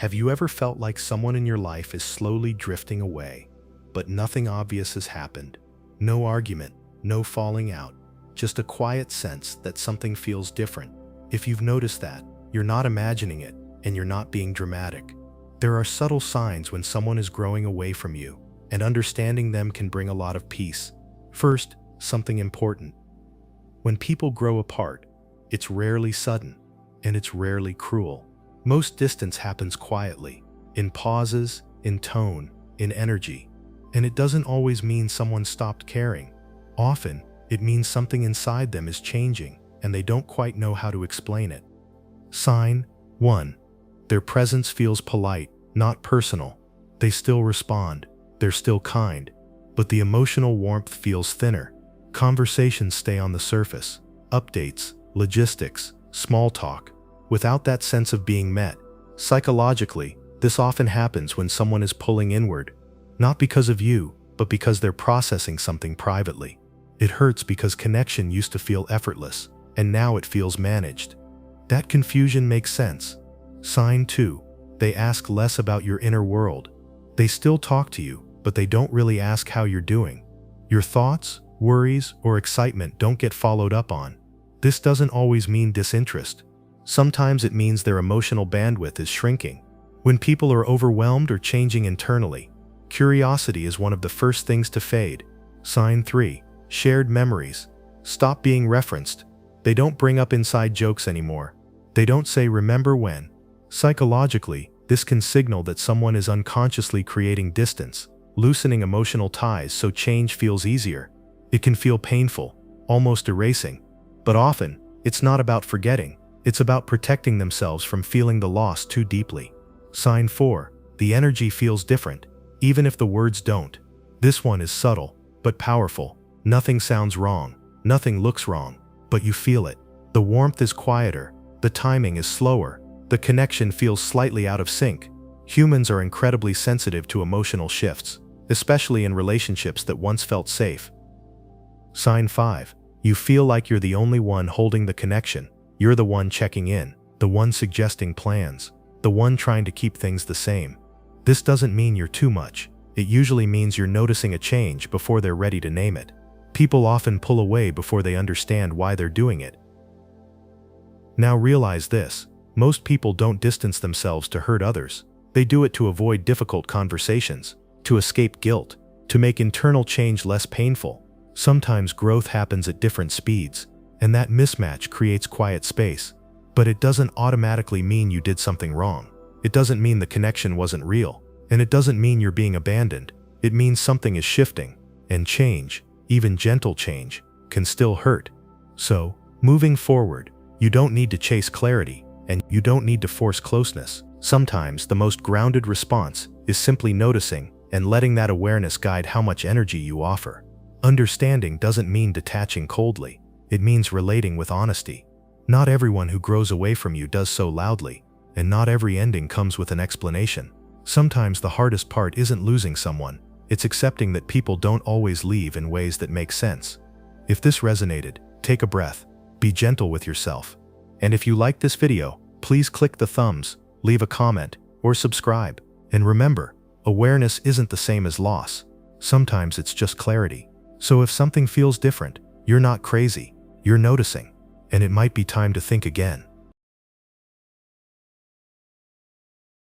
Have you ever felt like someone in your life is slowly drifting away, but nothing obvious has happened? No argument, no falling out, just a quiet sense that something feels different. If you've noticed that, you're not imagining it, and you're not being dramatic. There are subtle signs when someone is growing away from you, and understanding them can bring a lot of peace. First, something important. When people grow apart, it's rarely sudden, and it's rarely cruel. Most distance happens quietly, in pauses, in tone, in energy. And it doesn't always mean someone stopped caring. Often, it means something inside them is changing, and they don't quite know how to explain it. Sign 1. Their presence feels polite, not personal. They still respond, they're still kind, but the emotional warmth feels thinner. Conversations stay on the surface, updates, logistics, small talk, without that sense of being met. Psychologically, this often happens when someone is pulling inward, not because of you, but because they're processing something privately. It hurts because connection used to feel effortless, and now it feels managed. That confusion makes sense. Sign 2. They ask less about your inner world. They still talk to you, but they don't really ask how you're doing. Your thoughts, worries, or excitement don't get followed up on. This doesn't always mean disinterest. Sometimes it means their emotional bandwidth is shrinking. When people are overwhelmed or changing internally, curiosity is one of the first things to fade. Sign 3. Shared memories. Stop being referenced. They don't bring up inside jokes anymore. They don't say "remember when." Psychologically, this can signal that someone is unconsciously creating distance, loosening emotional ties so change feels easier. It can feel painful, almost erasing. But often, it's not about forgetting. It's about protecting themselves from feeling the loss too deeply. Sign 4. The energy feels different, even if the words don't. This one is subtle, but powerful. Nothing sounds wrong, nothing looks wrong, but you feel it. The warmth is quieter, the timing is slower, the connection feels slightly out of sync. Humans are incredibly sensitive to emotional shifts, especially in relationships that once felt safe. Sign 5. You feel like you're the only one holding the connection. You're the one checking in, the one suggesting plans, the one trying to keep things the same. This doesn't mean you're too much. It usually means you're noticing a change before they're ready to name it. People often pull away before they understand why they're doing it. Now realize this: most people don't distance themselves to hurt others. They do it to avoid difficult conversations, to escape guilt, to make internal change less painful. Sometimes growth happens at different speeds, and that mismatch creates quiet space. But it doesn't automatically mean you did something wrong. It doesn't mean the connection wasn't real, and it doesn't mean you're being abandoned. It means something is shifting, and change, even gentle change, can still hurt. So, moving forward, you don't need to chase clarity, and you don't need to force closeness. Sometimes the most grounded response is simply noticing and letting that awareness guide how much energy you offer. Understanding doesn't mean detaching coldly. It means relating with honesty. Not everyone who grows away from you does so loudly, and not every ending comes with an explanation. Sometimes the hardest part isn't losing someone, it's accepting that people don't always leave in ways that make sense. If this resonated, take a breath, be gentle with yourself. And if you liked this video, please click the thumbs, leave a comment, or subscribe. And remember, awareness isn't the same as loss. Sometimes it's just clarity. So if something feels different, you're not crazy, you're noticing, and it might be time to think again.